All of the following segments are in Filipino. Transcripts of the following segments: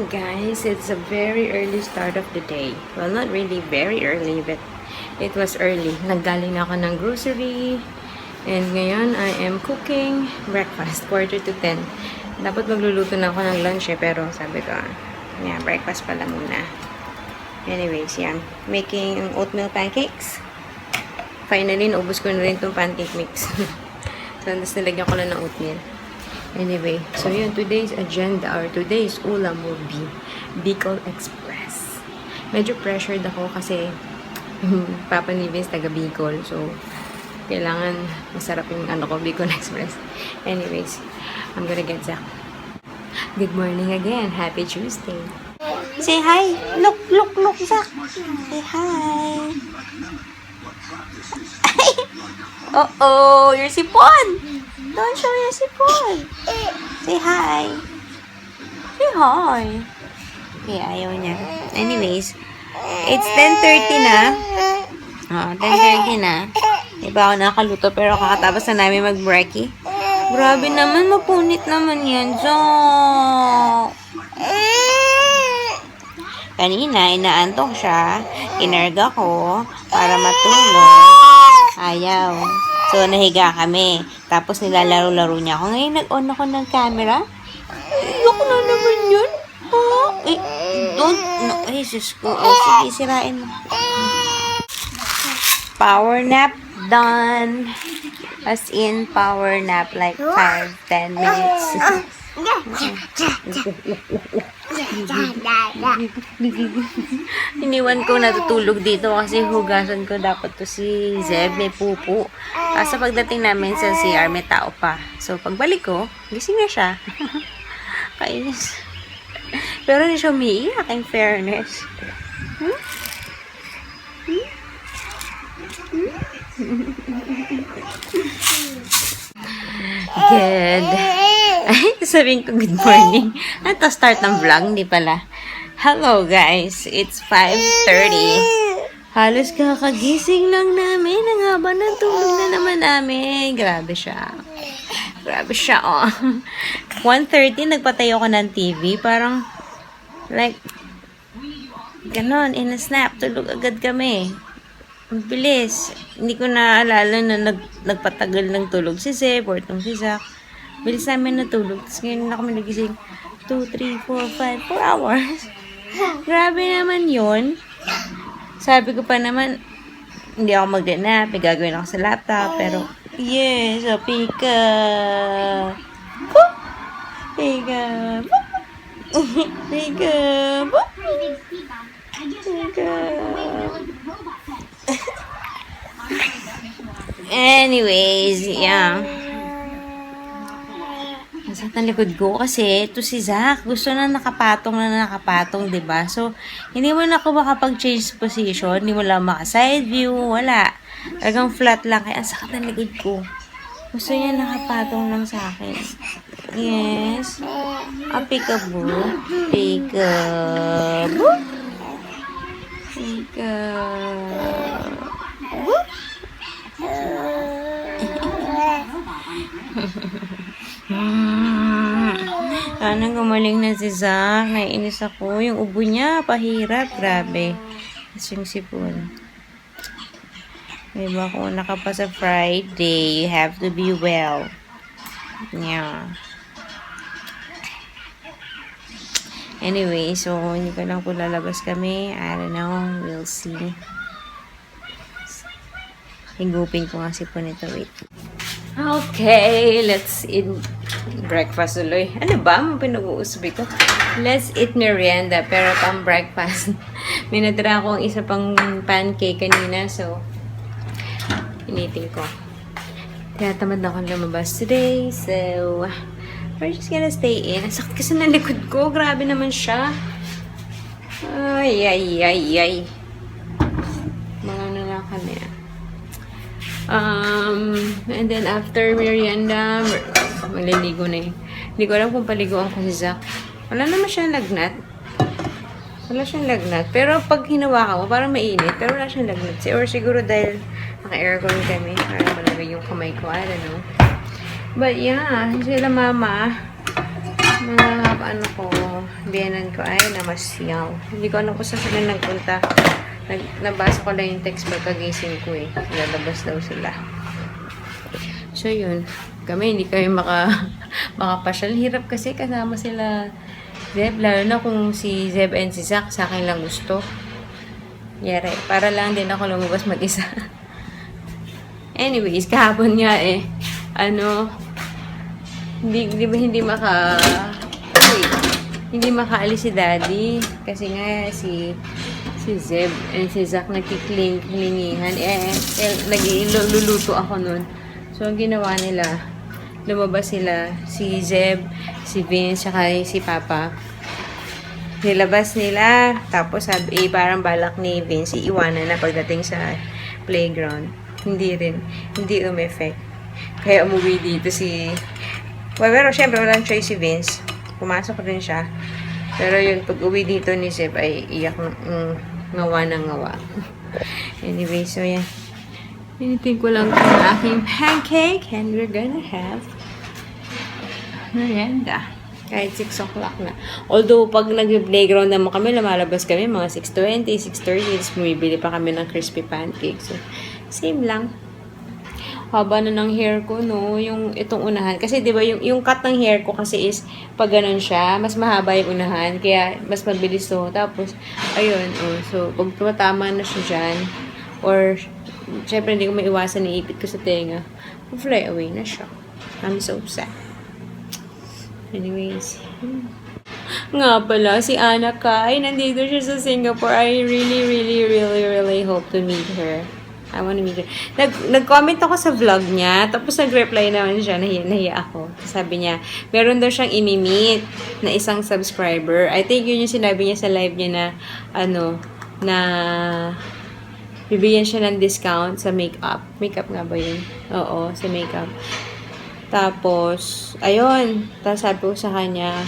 guys, it's a very early start of the day. Well, not really very early, but it was early. Naggaling na ako ng grocery. And ngayon, I am cooking breakfast, 9:45. Dapat magluluto na ako ng lunch pero sabi ko, yeah, breakfast pala muna. Anyways, yeah, making oatmeal pancakes. Finally, naubos ko na rin itong pancake mix. So, tapos nilagyan ko lang ng oatmeal. Anyway, so yun, today's agenda or today's ulam will be Bicol Express. Medyo pressured ako kasi Papa ni Vince taga Bicol. So, kailangan masarap yung Bicol Express. Anyways, I'm gonna get Zach. Good morning again. Happy Tuesday. Say hi. Look, Zach. Say hi. Uh-oh, you're sipon. Don't show your sipon. Say hi. Say hi. Okay, ayaw niya. Anyways, it's 10:30 na. 10:30 na. Diba ako nakaluto pero kakatapos na namin mag-brekkie. Grabe naman, mapunit naman yan. So, kanina, inaantok siya. Kinarga ko para matulog. Ayaw. So, nahiga kami. Tapos, nilalaro-laro niya ako. Ngayon, nag-on ako ng camera. Ayoko na naman yun. Don't. No, ay, sus ko. Sige, sirain mo. Power nap done. As in, power nap like 5-10 minutes. Iniwan ko natutulog dito kasi hugasan ko dapat to si Zeb, may pupo. Sa pagdating namin sa CR, may tao pa. So, pagbalik ko, gising na siya. Kainis. Pero hindi siya umiiyak, in fairness. Good. Ay, sabihin ko good morning. Ito, start ng vlog, hindi pala. Hello guys, it's 5:30. Halos kakagising lang namin. Ang haba ng tulog na naman namin. Grabe siya, oh. 1:30, nagpatay ako ng TV. Parang, like, ganon, in a snap, tulog agad kami. Ang bilis. Hindi ko naalala na nagpatagal ng tulog si Zeb or itong si Zach. Bilis namin natulog. Tapos ngayon na kami nagising 2, 3, 4, 5, 4 hours. Grabe naman yun. Sabi ko pa naman, hindi ako mag-nap. May gagawin ako sa laptop. Pero, yes, pika. Pika. Pika. Pika. Anyways, yeah. Masakit ang likod ko kasi ito si Zach. Gusto na nakapatong, diba? So, hindi mo na ako makapag-change position. Hindi mo lang maka-side view. Wala. Talagang flat lang. Kaya ang sakit ang likod ko. Gusto niya nakapatong lang sa akin. Yes. Peekaboo. Peekaboo. Peekaboo. Sana gumaling na si Zach. Naiinis ako. Yung ubo niya, pahirap. Grabe. Tapos yung sipon. Diba kung nakapasa Friday, you have to be well. Yeah. Anyway, so hindi ko lang kung lalabas kami. I don't know. We'll see. Higupin ko nga sipon ito. Wait. Okay, let's eat breakfast uloy. Ano ba? Pinag-uusbi ko. Let's eat merienda, pero pang breakfast. May natira akong isa pang pancake kanina, so initin ko. Kaya tamad na akong lumabas today, so we're just gonna stay in. Ang sakit kasi ng likod ko. Grabe naman siya. Ay. Mga ano lang kami. And then after merienda, maliligo na yun. Hindi ko alam kung paliguan ko si Zach. Wala naman siyang lagnat. Pero pag hinawakan mo, parang mainit. Pero wala siyang lagnat. Or siguro dahil naka-aircon kami. Para malamig yung kamay ko. I don't know. But yeah, sila mama. mga ano ko, biyanan ko ay namasyal. Hindi ko alam kung saan sila nagpunta. Nabasa ko lang yung text pagkagising ko eh. Lalabas daw sila. So yun, kami hindi kami makapasyal. Hirap kasi kasama sila Zeb, lalo na kung si Zeb and si Zach sa akin lang gusto. Yare, para lang din ako lumabas mag-isa. Anyways, kahapon nga eh, hindi makaalis si Daddy kasi nga si Zeb and si Zach nagkiklingihan nagluluto ako nun. So ang ginawa nila, lumabas sila, si Zeb, si Vince, saka si Papa. Nilabas nila, tapos parang balak ni Vince iiwanan na pagdating sa playground. Hindi umeffect. Kaya umuwi dito pero syempre walang choice si Vince. Pumasok rin siya. Pero yun, pag uwi dito ni Zeb ay iyak ngawa ng ngawa. Anyway, so yan. Initin ko lang itong aking pancake and we're gonna have merienda. Kahit 6 o'clock na. Although, pag nag-playground naman kami, lumalabas kami mga 6:20, 6:30. Bumibili pa kami ng crispy pancakes. So, same lang. Haba na ng hair ko, no? Yung itong unahan. Kasi, di ba, yung cut ng hair ko kasi is, pag ganun siya, mas mahaba yung unahan. Kaya, mas mabilis to. Tapos, ayun, so, pag tumatama na siya dyan, or, syempre, hindi ko maiwasan, iipit ko sa tenga, fly away na siya. I'm so sad. Anyways, nga pala, si Anna Kai, nandito siya sa Singapore. I really hope to meet her. I want to meet her. Nag-comment ako sa vlog niya, tapos nag-reply naman siya, nahiya ako. Sabi niya, meron daw siyang imi-meet na isang subscriber. I think yun yung sinabi niya sa live niya na bibigyan siya ng discount sa makeup. Makeup nga ba yun? Oo, sa makeup. Tapos, ayun. Tapos sabi ko sa kanya,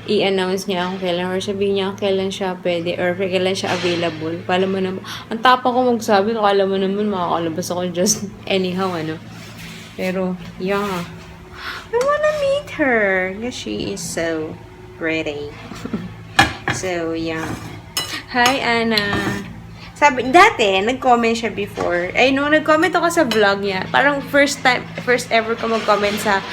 i-announce niya kung kailan or sabihin niya kailan siya pwede or kailan siya available. Kala mo naman, ang tapa ko magsabi, kala mo naman makakalabas ako just anyhow, Pero, yeah. I wanna meet her. Because she is so pretty. So, yeah. Hi, Anna. Sabi, dati, nag-comment siya before. Nag-comment ako sa vlog niya. Parang first ever ko mag-comment sa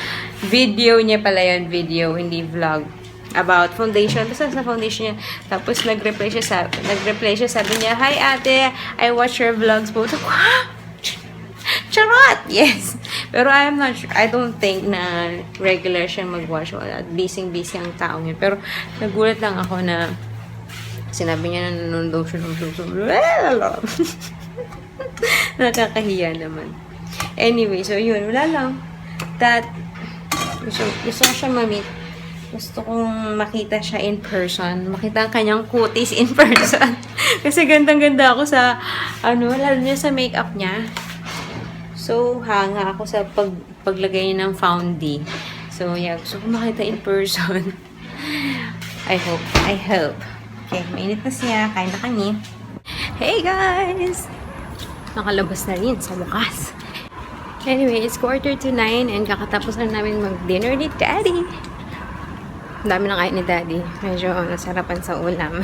video niya pala yun. Video, hindi vlog. About foundation. Basta sa foundation niya. Tapos, nag-reply siya, sabi niya, "Hi, ate. I watch your vlogs po." Wow! Charot! Yes! Pero I'm not sure. I don't think na regular siyang mag-watch. Busy ang taong yun. Pero, nagulat lang ako na sinabi niya na nanonood daw siya ng nakakahiya naman. Anyway, so yun, wala lang. Gusto ko siya ma-meet. Gusto kong makita siya in person. Makita ang kanyang cuties in person. Kasi gandang-ganda ako sa, lalo niya sa makeup niya. So, hanga ako sa paglagay ng foundie. So, yeah, gusto kong makita in person. I hope. Okay, mainit na siya. Kain na kami. Hey guys! Nakalabas na rin sa wakas. Anyway, it's 8:45 and kakatapos na namin mag-dinner ni Daddy. Ang dami na kain ni Daddy. Medyo nasarapan sa ulam.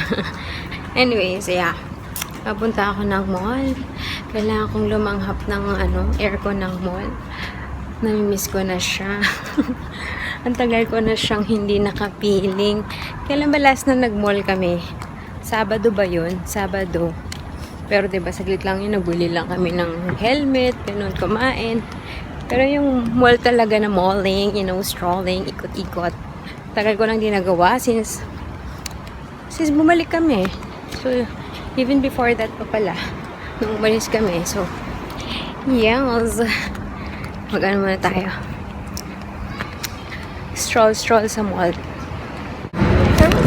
Anyways, yeah. Papunta ako ng mall. Kailangan kong lumanghap ng aircon ng mall. Namimiss ko na siya. Ang tagal ko na siyang hindi nakapiling. Kailan ba last na nag-mall kami? Sabado ba yun? Sabado. Pero diba, saglit lang yun. Nagbili lang kami ng helmet, ganun, kumain. Pero yung mall talaga na malling, strolling, ikot-ikot. Tagal ko lang dinagawa since bumalik kami. So, even before that pa pala, nung umalis kami. So, yes. Mag-ano muna tayo. Stroll sa mall.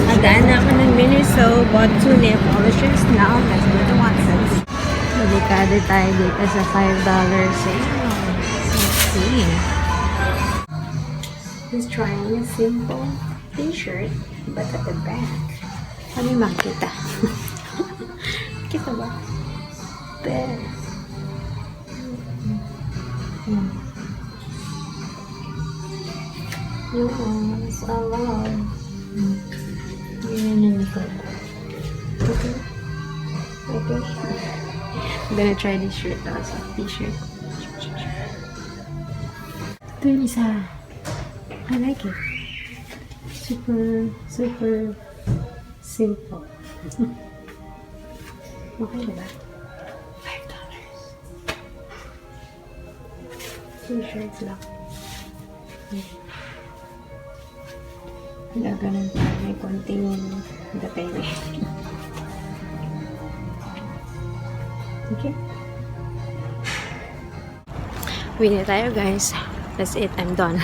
Nadaan na ako ng Miniso, bought 2 nail polishes. Now, let's go to Watson's. Delikado tayo dito sa $5 sale. Let's see. Just trying a simple t-shirt, but at the back. Kami makita. Kita ba? There. Yes, I love. Yun yung likod. Okay. Okay. I'm gonna try this shirt also. T-shirt. Ito yung isa. I like it. Super, super simple. Okay, diba? $5. T-shirts lang. Gaganon pa. May konting depende. Okay. Uwi na tayo, guys. That's it. I'm done.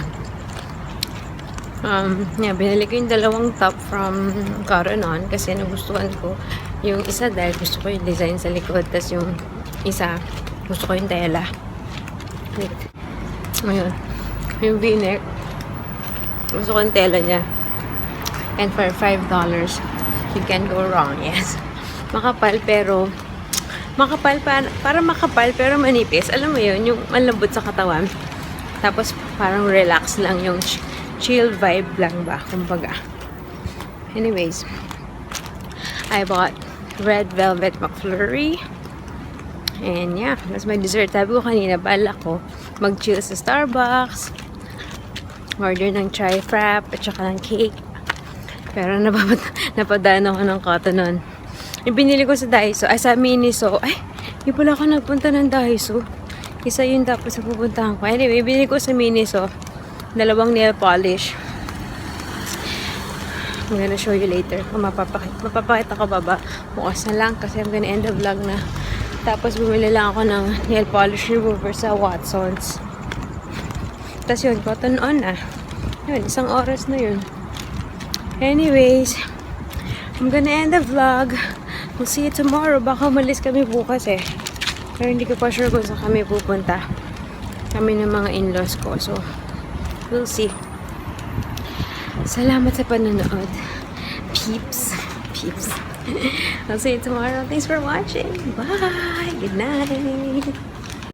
Yeah, binili ko yung dalawang top from Cotton On kasi nagustuhan ko yung isa dahil gusto ko yung design sa likod, tas yung isa gusto ko yung tela. Wait. Ayun. Yung v-neck gusto ko yung tela niya, and for $5 you can go wrong. Yes, makapal pero para makapal pero manipis, alam mo yun, yung malambot sa katawan, tapos parang relax lang, yung chill vibe lang ba, kumbaga. Anyways, I bought red velvet McFlurry. And yeah, that's my dessert. Sabi ko kanina, bala ko mag-chill sa Starbucks, order ng chai frap at saka ng cake. Pero napadaan ako ng Cotton On. Yung binili ko sa Daiso, ay sa Miniso, ay, hindi pala ako nagpunta ng Daiso. Isa yun tapos sa pupuntahan ko. Anyway, binili ko sa Miniso, dalawang nail polish. I'm gonna show you later. Mapapakita ko baba. Bukas na lang kasi I'm gonna end the vlog na. Tapos bumili lang ako ng nail polish remover sa Watsons. Tapos yun, Cotton On na. Yun, isang oras na yun. Anyways, I'm gonna end the vlog. We'll see you tomorrow. Baka umalis kami bukas eh. Pero hindi ko pa sure kung saan kami pupunta. Kami ng mga in-laws ko. So, we'll see. Salamat sa panonood. Peeps. I'll see you tomorrow. Thanks for watching. Bye. Good night.